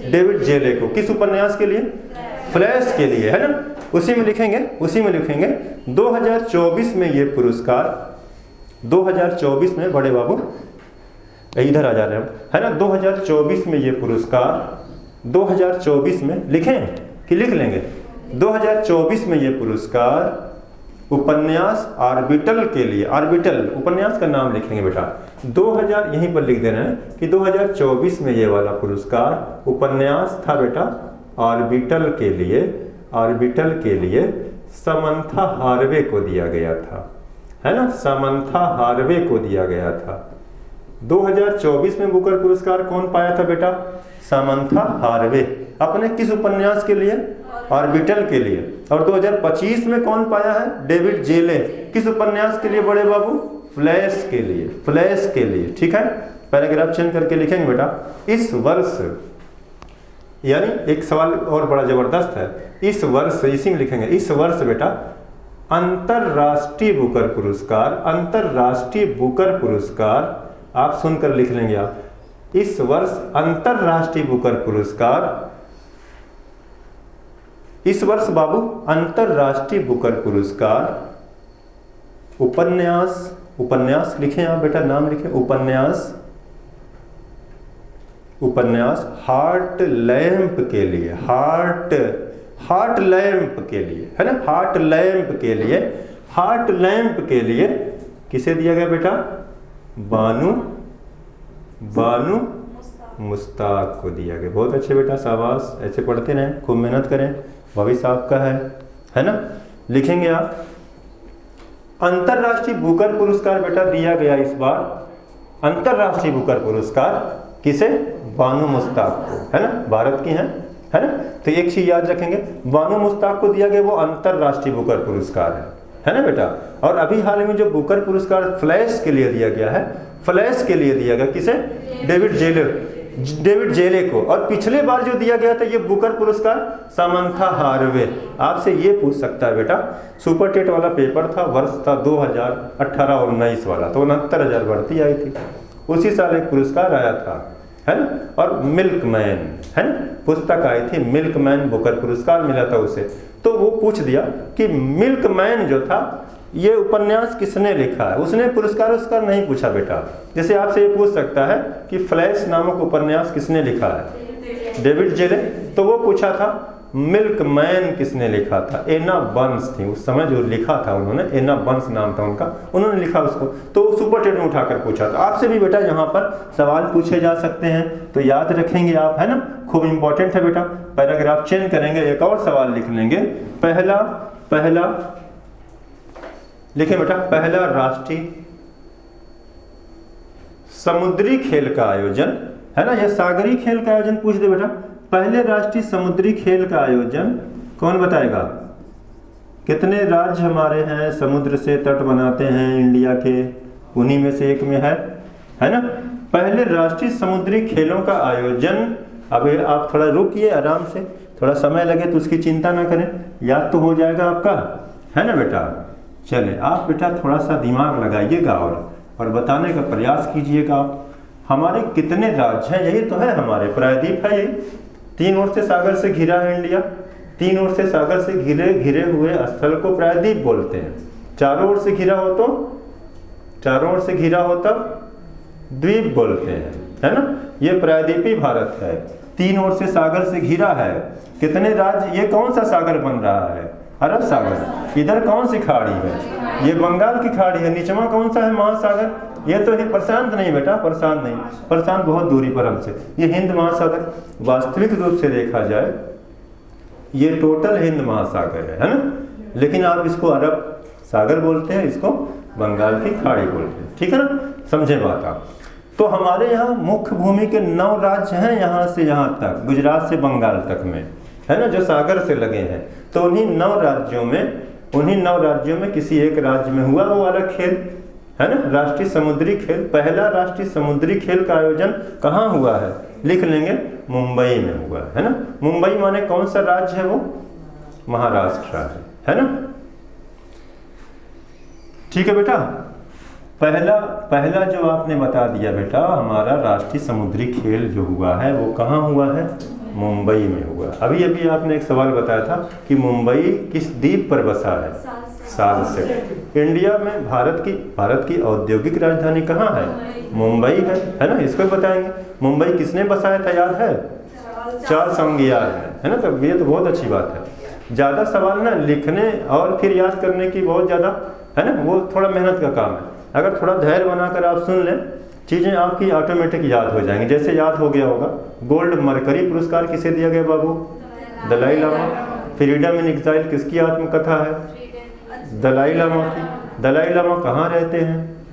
David जेले को। किस उपन्यास के लिए? फ्लैश के लिए, है ना। उसी में लिखेंगे 2024 में ये पुरस्कार, 2024 में बड़े बाबू इधर आ जा रहे हैं, है ना। 2024 में ये पुरस्कार, 2024 में लिखें कि लिख लेंगे, 2024 में ये पुरस्कार उपन्यास ऑर्बिटल के लिए, ऑर्बिटल उपन्यास का नाम लिखेंगे बेटा, 2000 यहीं पर लिख देना है कि 2024 में ये वाला पुरस्कार उपन्यास था बेटा ऑर्बिटल के लिए, ऑर्बिटल के लिए समंथा हार्वे को दिया गया था, है ना। समंथा हार्वे को दिया गया था। 2024 में बुकर पुरस्कार कौन पाया था बेटा? Samantha Harvey. अपने किस उपन्यास के लिए? ऑर्बिटल के लिए। और 2025 में कौन पाया है? डेविड जेले। किस उपन्यास के लिए बड़े बाबू? फ्लैश के लिए, फ्लैश के लिए। ठीक है, पैराग्राफ चेंज करके लिखेंगे बेटा, इस वर्ष, यानी एक सवाल और बड़ा जबरदस्त है, इस वर्ष, इसी में लिखेंगे इस वर्ष बेटा अंतरराष्ट्रीय बुकर पुरस्कार, अंतरराष्ट्रीय बुकर पुरस्कार, आप सुनकर लिख लेंगे आप, इस वर्ष अंतरराष्ट्रीय बुकर पुरस्कार, इस वर्ष बाबू अंतरराष्ट्रीय बुकर पुरस्कार उपन्यास, उपन्यास लिखें आप बेटा, नाम लिखें उपन्यास, उपन्यास हार्ट लैंप के लिए, हार्ट लैंप के लिए, है ना, हार्ट लैंप के लिए, हार्ट लैंप के लिए किसे दिया गया बेटा? बानू मुश्ताक को दिया गया। बहुत अच्छे बेटा, शाबाश, ऐसे पढ़ते रहें, खूब मेहनत करें, भविष्य आपका है ना। लिखेंगे आप अंतरराष्ट्रीय बुकर पुरस्कार बेटा दिया गया इस बार, अंतरराष्ट्रीय बुकर पुरस्कार किसे? बानू मुश्ताक को, है ना, भारत की हैं, है ना। तो एक चीज याद रखेंगे, बानू मुश्ताक को दिया गया वो अंतरराष्ट्रीय बुकर पुरस्कार है ना बेटा। और अभी हाल में जो बुकर पुरस्कार फ्लैश के लिए दिया गया है, फ्लैश के लिए दिया गया किसे? डेविड जेले को। और पिछले बार जो दिया गया था ये बुकर पुरस्कार समंथा हार्वे। आपसे ये पूछ सकता है बेटा, सुपर टेट वाला पेपर था, वर्ष था 2018 और 19 वाला, तो 69,000 भर्ती आई थी, उसी साल एक पुरस्कार आया था, है ना। और मिल्कमैन, है ना, पुस्तक आई थी मिल्कमैन, बुकर पुरस्कार मिला था उसे। तो वो पूछ दिया कि मिल्कमैन जो था ये उपन्यास किसने लिखा है? उसने पुरस्कार उसकार नहीं पूछा बेटा। जैसे आपसे ये पूछ सकता है कि फ्लैश नामक उपन्यास किसने लिखा है? डेविड जेले। तो वो पूछा था मिल्कमैन किसने लिखा था? एना बर्न्स थी उस समय जो लिखा था उन्होंने, एना बर्न्स नाम था उनका, उन्होंने लिखा उसको। तो सुपर टेट में उठाकर पूछा था। आपसे भी बेटा यहाँ पर सवाल पूछे जा सकते हैं, तो याद रखेंगे आप, है ना, खूब इंपॉर्टेंट है बेटा। पैराग्राफ चेंज करेंगे, एक और सवाल लिख लेंगे। पहला लिखें बेटा, पहला राष्ट्रीय समुद्री खेल का आयोजन, है ना, यह सागरीय खेल का आयोजन पूछ दे बेटा। पहले राष्ट्रीय समुद्री खेल का आयोजन कौन बताएगा? कितने राज्य हमारे हैं समुद्र से तट बनाते हैं इंडिया के? उन्हीं में से एक में है ना। पहले राष्ट्रीय समुद्री खेलों का आयोजन, अभी आप थोड़ा रुकिए, आराम से, थोड़ा समय लगे तो उसकी चिंता ना करें, याद तो हो जाएगा आपका, है ना बेटा। चले आप बेटा थोड़ा सा दिमाग लगाइएगा और बताने का प्रयास कीजिएगा आप। हमारे कितने राज्य हैं? यही तो है हमारे, प्रायद्वीप है यही, 3 ओर से सागर से घिरा है इंडिया, 3 ओर से सागर से घिरे हुए स्थल को प्रायद्वीप बोलते हैं। चारों ओर से घिरा हो तो, चारों ओर से घिरा हो तब द्वीप बोलते हैं, है ना। ये प्रायद्वीपी भारत है, 3 ओर से सागर से घिरा है। कितने राज्य? ये कौन सा सागर बन रहा है? अरब सागर। इधर कौन सी खाड़ी है? ये बंगाल की खाड़ी है। नीचवा कौन सा है? महासागर। ये तो है प्रशांत नहीं बेटा, प्रशांत नहीं, प्रशांत बहुत दूरी पर हमसे। ये हिंद महासागर। वास्तविक रूप से देखा जाए ये टोटल हिंद महासागर है ना, लेकिन आप इसको अरब सागर बोलते हैं, इसको बंगाल की खाड़ी बोलते हैं, ठीक है ना, समझे बात आप। तो हमारे यहाँ मुख्य भूमि के 9 राज्य हैं, यहाँ से यहाँ तक, गुजरात से बंगाल तक में, है ना, जो सागर से लगे हैं। तो उन्हीं 9 राज्यों में किसी एक राज्य में हुआ वो वाला खेल, है ना, राष्ट्रीय समुद्री खेल। पहला राष्ट्रीय समुद्री खेल का आयोजन कहाँ हुआ है? लिख लेंगे, मुंबई में हुआ है ना। मुंबई माने कौन सा राज्य है? वो महाराष्ट्र है ना। ठीक है बेटा, पहला जो आपने बता दिया बेटा, हमारा राष्ट्रीय समुद्री खेल जो हुआ है वो कहाँ हुआ है? मुंबई में हुआ। अभी अभी आपने एक सवाल बताया था कि मुंबई किस द्वीप पर बसा है? सालसेट। इंडिया में भारत की औद्योगिक राजधानी कहाँ है? मुंबई है ना? इसको बताएंगे। मुंबई किसने बसाया था, याद है? चार्ल्स सांगियार है ना? तो ये तो बहुत अच्छी बात है। ज़्यादा सवाल ना लिखने और फिर याद करने की बहुत ज़्यादा है ना, वो थोड़ा मेहनत का काम है। अगर थोड़ा धैर्य बनाकर आप सुन लें, चीज़ें आपकी ऑटोमेटिक याद हो जाएंगी। जैसे याद हो गया होगा, गोल्ड मरकरी पुरस्कार किसे दिया गया बाबू? Dalai Lama. Freedom in exile किसकी आत्मकथा है? दलाई लामा की। दलाई लामा कहाँ रहते हैं?